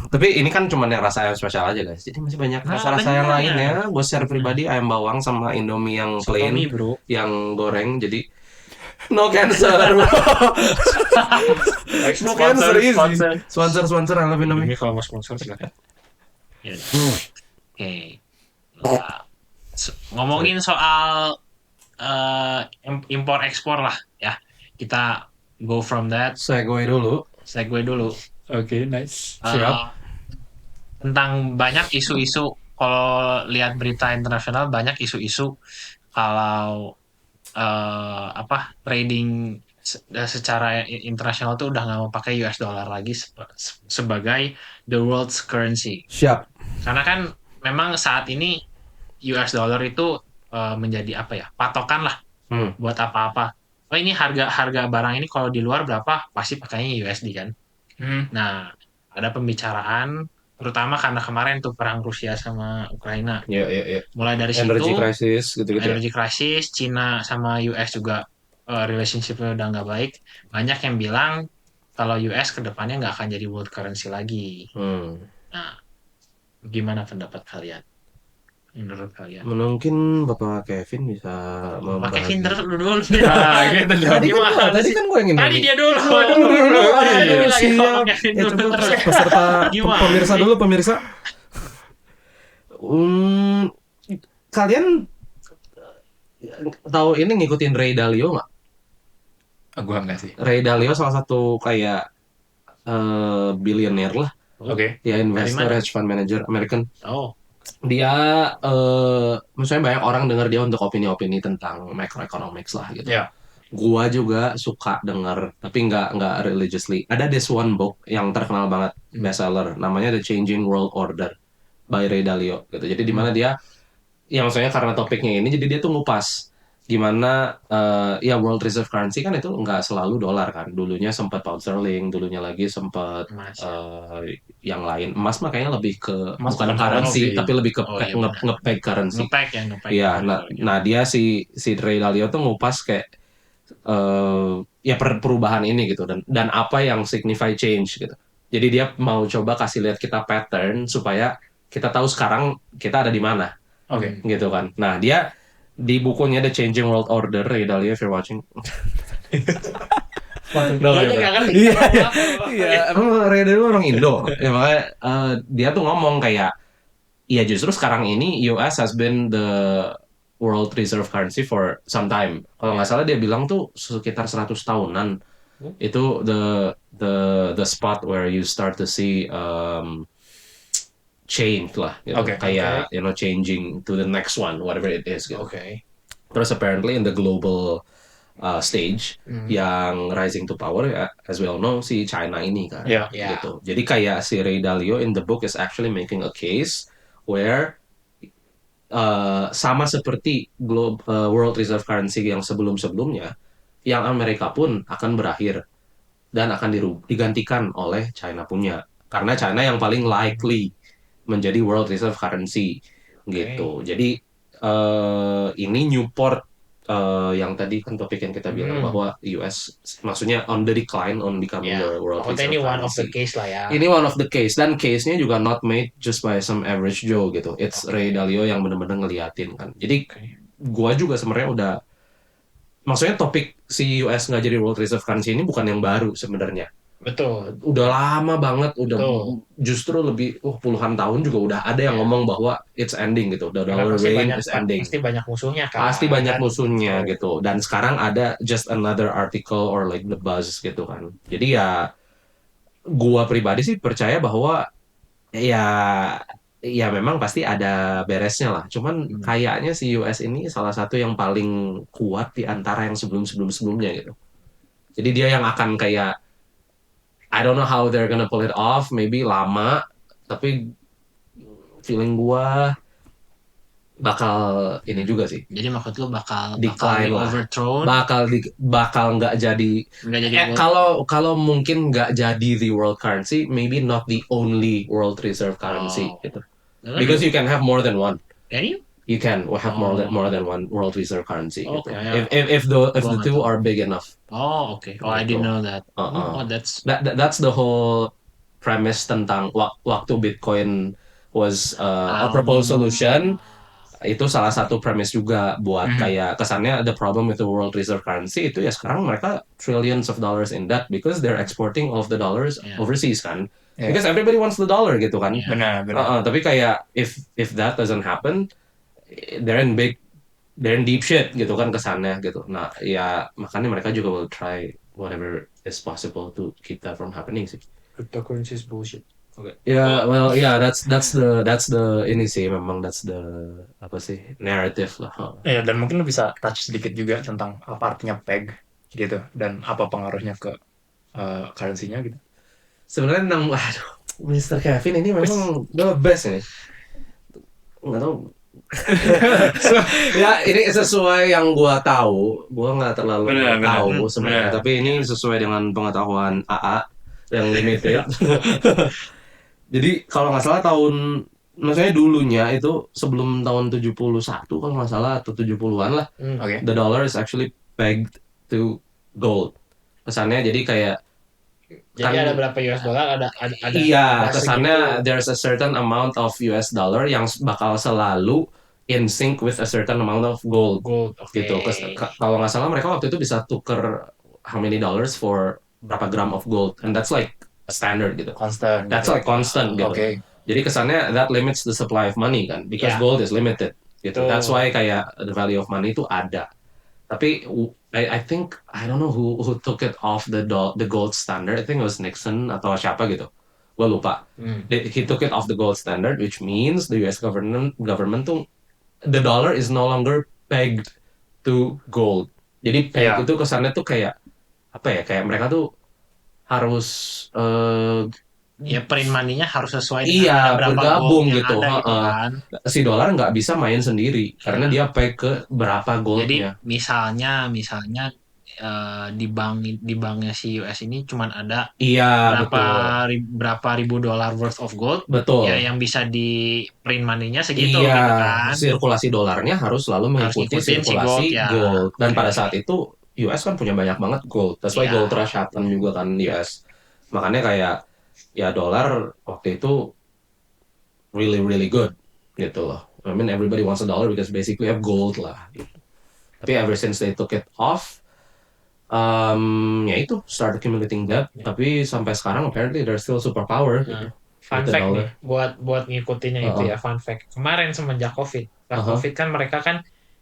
Tapi ini kan cuma yang rasa ayam spesial aja guys. Jadi masih banyak rasa-rasa yang bener. lainnya. Gue share pribadi ayam bawang sama Indomie yang plain, Indomie, bro. yang goreng. Jadi no cancer. No cancer easy. Sponsor I love Indomie. Ini kalau mau sponsor silakan. Ya. Oke. Nah, ngomongin soal impor ekspor lah ya. Kita go from that. Segue dulu. Oke, nice. Tentang banyak isu-isu. Kalau lihat berita internasional banyak isu-isu kalau trading secara internasional tuh udah nggak mau pakai US dollar lagi sebagai the world's currency. Siap. Karena kan memang saat ini US dollar itu menjadi patokan lah buat apa-apa. Oh ini harga barang ini kalau di luar berapa pasti pakainya USD kan. Nah ada pembicaraan terutama karena kemarin tuh perang Rusia sama Ukraina. Iya. Mulai dari situ Energy crisis gitu-gitu. energy crisis, Cina sama US juga relationship-nya udah nggak baik. Banyak yang bilang kalau US kedepannya nggak akan jadi world currency lagi. Nah, gimana pendapat kalian? Menurut kalian? Mungkin Bapak Kevin bisa Pak Kevin membahas. dulu. Gitu dong. Tadi kan gue yang Tadi dia dulu. Aduh, Lagi siap. ngomong Kevin Ya, dulu. coba peserta Gimana pemirsa sih? dulu pemirsa. Kalian tahu ini ngikutin Ray Dalio nggak? Gua enggak sih. Ray Dalio salah satu kayak billionaire lah, Oke. ya investor, Dari mana? hedge fund manager American. Oh, Dia maksudnya banyak orang dengar dia untuk opini-opini tentang macroeconomics lah gitu. Ya. Gua juga suka dengar, tapi nggak religiously. Ada this one book yang terkenal banget, bestseller, namanya The Changing World Order by Ray Dalio gitu. Jadi di mana dia, ya maksudnya karena topiknya ini, jadi dia tuh ngupas gimana ya world reserve currency kan itu nggak selalu dolar kan. Dulunya sempat pound sterling, dulunya lagi sempat Emas ya. yang lain. Emas mah kayaknya lebih ke Emas bukan bukan currency currency. tapi lebih ke Oh iya benar. nge-peg currency. Ngepek. Iya, Benar, nah, benar. nah dia si Ray Dalio tuh ngupas kayak ya perubahan ini gitu dan apa yang signify change gitu. Jadi dia mau coba kasih lihat kita pattern supaya kita tahu sekarang kita ada di mana Oke. gitu kan. Nah, dia di bukunya The Changing World Order, Ray Dalio if you're watching. Udah Gue lah, aja udah. nggak ngerti. Iya, Apa. iya, emang Ray Dalio orang Indo. Ya makanya dia tuh ngomong kayak ya justru sekarang ini US has been the world reserve currency for some time. Kalau nggak salah dia bilang tuh sekitar 100 tahunan. Itu the spot where you start to see change lah gitu. Oke. Kayak changing to the next one whatever it is gitu. Oke. Terus apparently in the global stage Hmm. yang rising to power ya, as we all know si China ini kan Iya. Ya. gitu. Jadi kayak si Ray Dalio in the book is actually making a case where sama seperti world reserve currency yang sebelum-sebelumnya, yang Amerika pun akan berakhir dan akan digantikan oleh China punya. Karena China yang paling likely menjadi world reserve currency gitu. Jadi ini Newport yang tadi kan topik yang kita bilang bahwa US maksudnya on the decline on becoming Ya. the world Pokoknya reserve ini one of the currency. case lah ya. Ini one of the case dan case-nya juga not made just by some average Joe gitu. It's Ray Dalio yang benar-benar ngeliatin kan. Jadi gua juga sebenarnya udah maksudnya topik si US nggak jadi world reserve currency ini bukan yang baru sebenarnya. Betul. Udah lama banget, udah Betul. justru lebih puluhan tahun juga udah ada yang Ya. ngomong bahwa it's ending gitu. The Karena dollar reign is ending. pasti banyak musuhnya kan. Pasti banyak Kan? musuhnya Betul. gitu. Dan sekarang ada just another article or like the buzz gitu kan. Jadi ya gua pribadi sih percaya bahwa ya ya memang pasti ada beresnya lah. Cuman kayaknya si US ini salah satu yang paling kuat di antara yang sebelumnya gitu. Jadi dia yang akan kayak I don't know how they're gonna pull it off, maybe lama, tapi feeling gua bakal ini juga sih. Jadi maksud lu bakal Decline lah. overthrown. Bakal nggak jadi Nggak jadi kalau mungkin nggak jadi the world currency, maybe not the only world reserve currency gitu. Because you can have more than one. Can you? You can have more than one world reserve currency gitu. Okay. If the two are big enough. Oh, okay. Oh, I didn't know that. Uh-uh. Oh, that's That's the whole premise tentang waktu Bitcoin was a proposed solution. Itu salah satu premise juga buat kayak kesannya the problem with the world reserve currency itu ya sekarang mereka trillions of dollars in debt because they're exporting all of the dollars overseas kan. Because everybody wants the dollar gitu kan. Benar. Tapi kayak if that doesn't happen, they're in deep shit gitu kan kesannya gitu. Nah ya makanya mereka juga will try whatever is possible to keep that from happening sih. cryptocurrency is bullshit. Okay. Ya, well, yeah, that's the ini sih memang that's the apa sih narrative lah. Ya, dan mungkin lu bisa touch sedikit juga tentang apa artinya peg gitu dan apa pengaruhnya ke currency-nya gitu. Sebenarnya aduh, Mr. Kevin ini memang the best ini. Nggak tahu. Ya ini sesuai yang gua tahu, gua nggak terlalu tahu sebenarnya, tapi ini sesuai dengan pengetahuan AA yang limited. Jadi kalau nggak salah maksudnya dulunya itu sebelum tahun 71 kalau nggak salah atau 70-an lah, the dollar is actually pegged to gold. Kesannya jadi kayak Jadi ada berapa US dollar ada iya, kesannya there's a certain amount of US dollar yang bakal selalu in sync with a certain amount of gold. Gitu. Kalau nggak salah mereka waktu itu bisa tuker how many dollars for berapa gram of gold, and that's like a standard gitu. Constant. That's like constant gitu. Okay. Jadi kesannya that limits the supply of money kan, because gold is limited gitu. That's why kayak the value of money itu ada. Tapi I think I don't know who took it off the gold standard. I think it was Nixon atau siapa gitu. Gue lupa. He took it off the gold standard, which means the US government tuh the dollar is no longer pegged to gold. Jadi peg itu kesannya tuh kayak apa ya? Kayak mereka tuh harus ya print money-nya harus sesuai Iya, dengan berapa bergabung gold yang gitu. ada gitu Heeh. kan. Si dolar nggak bisa main sendiri karena Iya. dia pay ke berapa Jadi goldnya. misalnya di banknya si US ini cuman ada Iya, betul. berapa ribu dolar worth of gold, ya Betul. yang bisa di print money-nya segitu Iya, gitu kan. sirkulasi dolarnya harus selalu Harus mengikuti ngikutin si sirkulasi gold ya. gold. Dan pada Oke. saat itu US kan punya banyak banget gold. That's why Iya. gold rush happen juga kan US. Makanya kayak ya dolar waktu itu really really good gitu loh. I mean everybody wants a dollar because basically have gold lah. Gitu. Tapi ever since they took it off, ya itu start accumulating debt. Tapi sampai sekarang apparently they're still superpower gitu. Nah, fun With the fact dollar. nih, buat ngikutinnya itu Uh-uh. ya, fun fact. Kemarin semenjak COVID, setelah Uh-huh. COVID kan mereka kan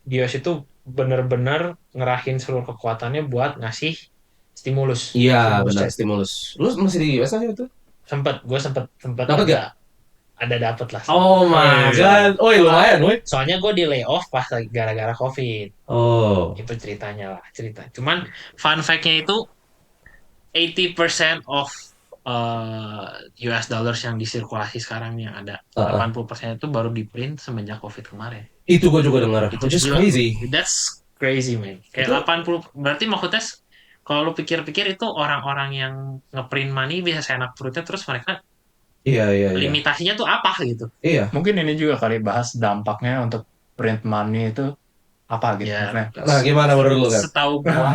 di US itu bener-bener ngerahin seluruh kekuatannya buat ngasih stimulus, Iya stimulus benar check. stimulus. Lu masih di US aja itu? Gue sempet Dapat gak? ada dapet lah. Oh my god. Oh lumayan, woi. Soalnya gue di layoff pas lagi gara-gara COVID. Oh. Itu ceritanya lah, cerita. Cuman fun fact-nya itu 80% of US dollars yang disirkulasi sekarang yang ada, Uh-uh. 80% itu baru di print semenjak COVID kemarin. Itu gue juga dengar. Itu Which is gila. crazy. That's crazy, man. Kayak Itu- 80, berarti maksudnya kalau lu pikir-pikir itu orang-orang yang ngeprint money bisa seenak perutnya, terus mereka Iya. limitasinya tuh apa gitu. Iya. Mungkin ini juga kali bahas dampaknya untuk print money itu apa gitu. Ya, maksudnya. Nah, gimana menurut lu kan? setahu gua,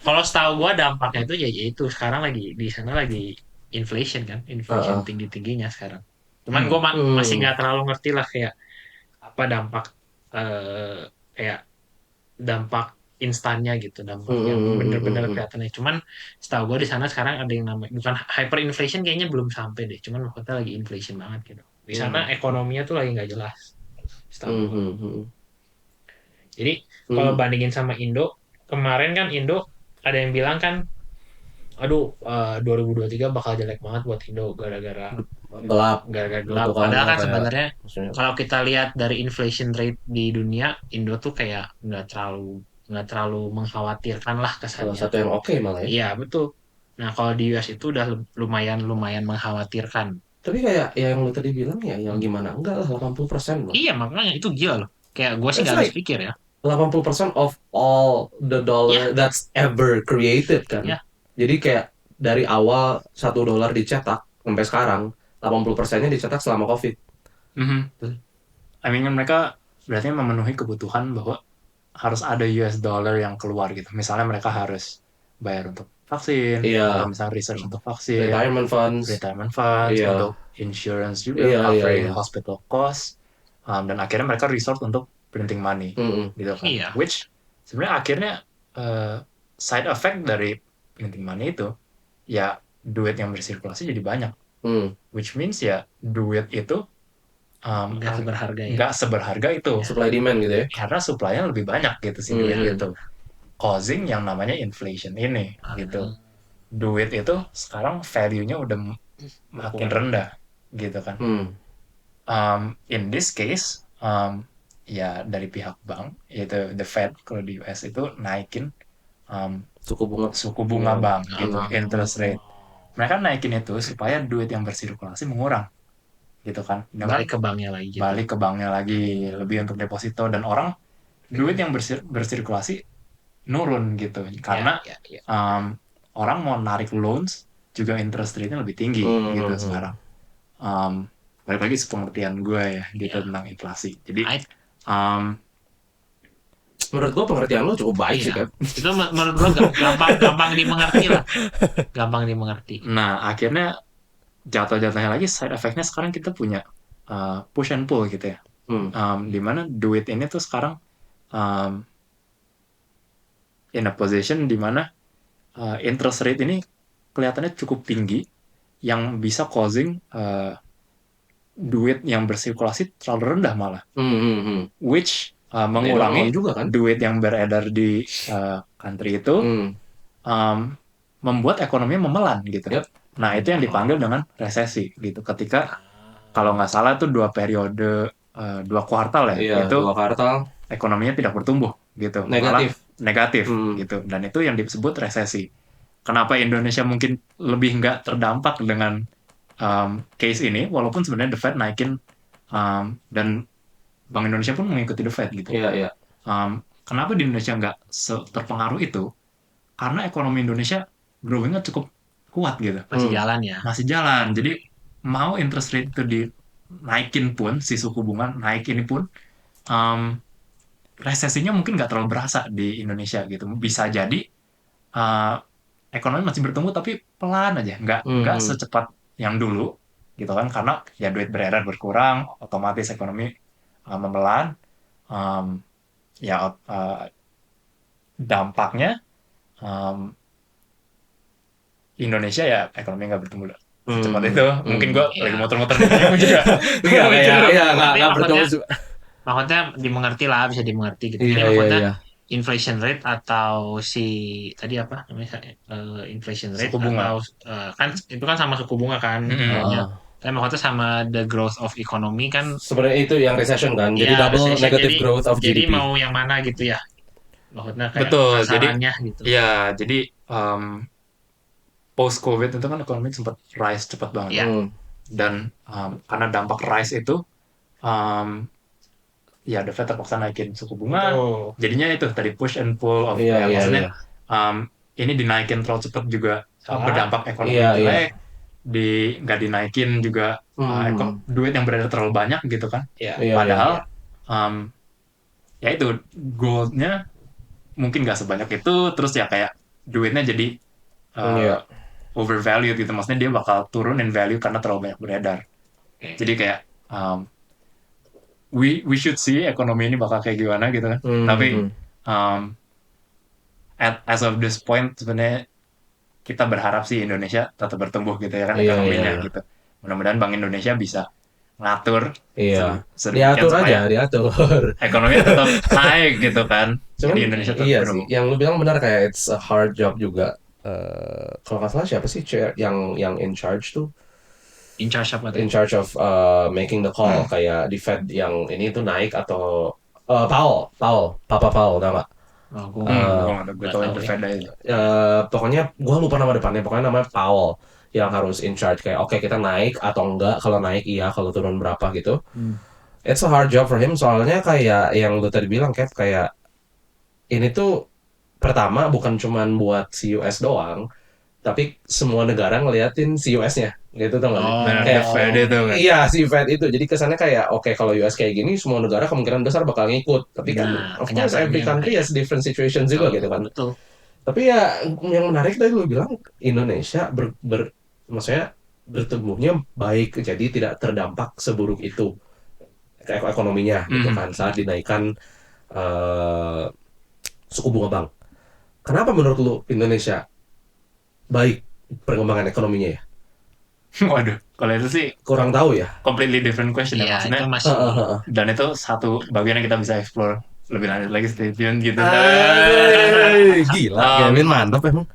kalau setahu gua dampaknya itu ya itu sekarang lagi di sana lagi inflation kan, inflation Uh-uh. tinggi-tingginya sekarang. Cuman gua masih nggak terlalu ngerti lah kayak apa dampak kayak dampak instannya gitu, dampak yang bener-bener kelihatannya. Cuman setahu gue di sana sekarang ada yang namanya bukan hyperinflation, kayaknya belum sampai deh. Cuman maksudnya lagi inflation banget gitu. Di sana ekonominya tuh lagi nggak jelas. Setahu gue. Jadi kalau bandingin sama Indo, kemarin kan Indo ada yang bilang kan, aduh 2023 bakal jelek banget buat Indo gara-gara Gelap. gelap. Padahal kan sebenarnya kalau kita lihat dari inflation rate di dunia, Indo tuh kayak nggak terlalu mengkhawatirkan lah kesannya. Salah satu yang oke malah ya. Iya betul. Nah kalau di US itu udah lumayan mengkhawatirkan. Tapi kayak yang lu tadi bilang ya, yang gimana? Enggak lah, 80% loh. Iya makanya itu gila loh. Kayak gue sih That's nggak habis like pikir ya. 80% of all the dollar that's ever created kan. Yeah. Jadi kayak dari awal $1 dicetak sampai sekarang 80%-nya dicetak selama COVID. I mean mereka berarti memenuhi kebutuhan bahwa harus ada US dollar yang keluar gitu. Misalnya mereka harus bayar untuk vaksin, atau misalnya research untuk vaksin, retirement funds, untuk insurance juga, covering hospital cost, dan akhirnya mereka resort untuk printing money, gitu kan. Iya. Which sebenarnya akhirnya side effect dari printing money itu ya duit yang bersirkulasi jadi banyak. Which means ya duit itu nggak seberharga itu. Supply demand gitu ya. Karena supply-nya lebih banyak gitu sih duit itu. Causing yang namanya inflation ini gitu. Duit itu sekarang value-nya udah makin rendah gitu kan. In this case ya dari pihak bank yaitu the Fed kalau di US itu naikin suku bunga bank gitu, interest rate. Mereka naikin itu supaya duit yang bersirkulasi mengurang gitu kan. Balik ke banknya lagi gitu. Balik ke banknya lagi, lebih untuk deposito, dan orang duit yang bersirkulasi nurun gitu karena orang mau narik loans juga interest rate-nya lebih tinggi gitu sekarang. Balik lagi pengertian gue ya gitu tentang inflasi. Jadi menurut gue pengertian lo cukup baik sih kan. Itu menurut gue gampang dimengerti lah. Gampang dimengerti. Nah akhirnya jatuh-jatuhnya lagi side effect-nya sekarang kita punya push and pull gitu ya. Dimana duit ini tuh sekarang in a position dimana interest rate ini kelihatannya cukup tinggi yang bisa causing duit yang bersirkulasi terlalu rendah malah. Which mengurangi juga, kan? duit yang beredar di country itu membuat ekonominya memelan gitu. Nah itu yang dipanggil dengan resesi gitu. Ketika kalau nggak salah tuh 2 periode 2 kuartal ya, itu 2 kuartal ekonominya tidak bertumbuh gitu, negatif gitu, dan itu yang disebut resesi. kenapa Indonesia mungkin lebih nggak terdampak dengan case ini, walaupun sebenarnya The Fed naikin dan Bank Indonesia pun mengikuti The Fed gitu. Iya. Kenapa di Indonesia nggak terpengaruh itu? Karena ekonomi Indonesia growing-nya cukup kuat gitu. Masih jalan ya. Masih jalan. Jadi mau interest rate itu dinaikin pun, si suku bunga naik ini pun, resesinya mungkin nggak terlalu berasa di Indonesia gitu. Bisa jadi uh, ekonomi masih bertumbuh tapi pelan aja, nggak secepat yang dulu gitu kan, karena ya duit beredar berkurang, otomatis ekonomi memelan. Ya dampaknya Indonesia ya ekonomi nggak bertumbuh secepat itu. Mungkin gue lagi muter-muter di sini juga. Nggak bertemu. Maksudnya dimengerti lah, bisa dimengerti gitu. Jadi Iya. maksudnya inflation rate atau si tadi apa namanya inflation rate Suku bunga. atau kan itu kan sama suku bunga kan sebenarnya. Tapi maksudnya sama the growth of economy kan Sebenarnya itu yang recession kan. Jadi ya, double recession. negative growth of Jadi GDP. mau yang mana gitu ya. Maksudnya kayak Betul, sasarannya gitu. Ya, jadi post COVID itu kan ekonomi sempat rise cepat banget. Ya. Dan karena dampak rise itu, ya The Fed terpaksa naikin suku bunga. Jadinya itu tadi push and pull of maksudnya ini dinaikin terlalu cepat juga berdampak ekonomi jelek. Nggak dinaikin juga duit yang beredar terlalu banyak gitu kan. Padahal ya itu goldnya mungkin nggak sebanyak itu, terus ya kayak duitnya jadi overvalued gitu, maksudnya dia bakal turun in value karena terlalu banyak beredar. Jadi kayak we should see ekonomi ini bakal kayak gimana gitu kan. Tapi as of this point sebenarnya kita berharap sih Indonesia tetap bertumbuh gitu ya kan ekonominya gitu. Mudah-mudahan Bank Indonesia bisa ngatur diatur aja, diatur. Ekonomi tetap naik gitu kan. Cuman, jadi Indonesia tetap bertumbuh. Yang lu bilang benar, kayak it's a hard job juga. Kalau nggak salah siapa sih yang in charge tuh? In charge apa? In charge of making the call, kayak di Fed yang ini tuh naik atau Powell, Papa Powell, tau nggak? Gue tau yang The Fed aja. Pokoknya gue lupa nama depannya, pokoknya namanya Powell yang harus in charge, kayak oke, kita naik atau enggak, kalau naik iya, kalau turun berapa gitu. It's a hard job for him, soalnya kayak yang lu tadi bilang kayak ini tuh pertama bukan cuman buat si US doang, tapi semua negara ngeliatin si US-nya gitu, tau nggak? Kayak Fed itu kan. Iya, si Fed itu. Jadi kesannya kayak oke, kalau US kayak gini, semua negara kemungkinan besar bakal ngikut. Tapi kan of course every country has different situations juga gitu kan. Betul. Tapi ya yang menarik tadi lu bilang Indonesia maksudnya bertumbuhnya baik, jadi tidak terdampak seburuk itu ke ekonominya gitu kan saat dinaikkan suku bunga bank. Kenapa menurut lu Indonesia baik perkembangan ekonominya ya? Waduh, kalau itu sih kurang tahu ya. Completely different question ya, maksudnya. Itu masih... Dan itu satu bagian yang kita bisa explore lebih lanjut lagi, stay tune gitu. Gila, Kevin mantap emang.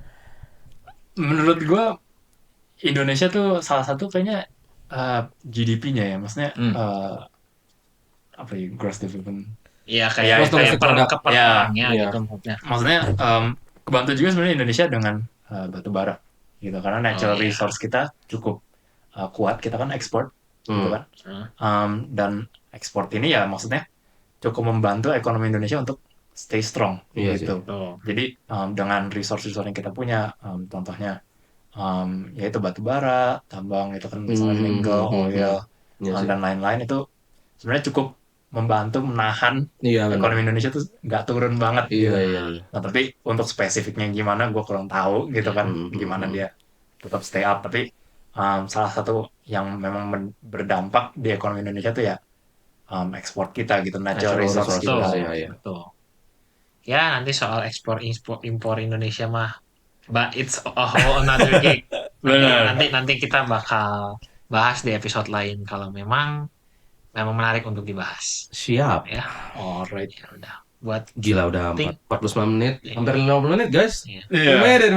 Menurut gue Indonesia tuh salah satu kayaknya GDP-nya ya, maksudnya apa ya, gross development. Iya, kayak perangnya gitu. Maksudnya kebantu juga sebenarnya Indonesia dengan batu bara gitu, karena natural resource kita cukup kuat, kita kan ekspor gitu kan. Dan ekspor ini ya maksudnya cukup membantu ekonomi Indonesia untuk stay strong gitu. Jadi dengan resource yang kita punya, contohnya yaitu batu bara, tambang itu kan, misalnya nickel, oil, dan lain-lain, itu sebenarnya cukup membantu menahan ekonomi Indonesia tuh nggak turun banget. Nah, tapi untuk spesifiknya gimana gue kurang tahu gitu kan, gimana dia tetap stay up. Tapi salah satu yang memang berdampak di ekonomi Indonesia tuh ya ekspor kita gitu, natural resource kita. Betul. Ya, nanti soal ekspor impor Indonesia mah, but it's a whole another gig. Nanti kita bakal bahas di episode lain kalau memang menarik untuk dibahas. Siap. Ya. Alright, ya udah. Buat gila udah 49 menit, hampir 50 menit guys. We made it.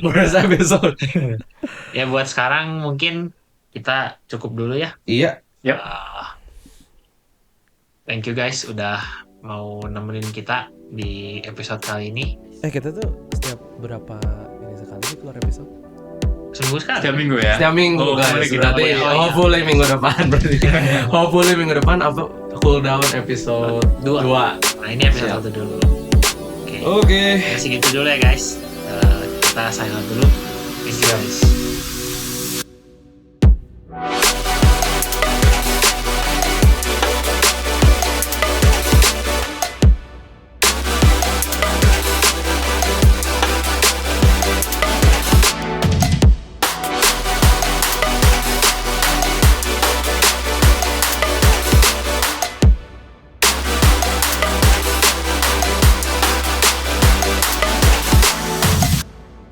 First episode. Ya buat sekarang mungkin kita cukup dulu ya. Iya. Yep. Thank you guys udah mau nemenin kita di episode kali ini. Kita tuh setiap berapa ini sekali sih keluar episode? Seminggu sekali. Setiap minggu ya. Setiap minggu Oh, guys. boleh kita Berarti boleh. Oh, iya. hopefully minggu depan berarti. Hopefully minggu depan apa cooldown episode Dua. 2. Nah, ini episode Siap. 1 dulu. Oke. Oke. Ya, segitu dulu ya guys. Kita sign out dulu. Thank you guys.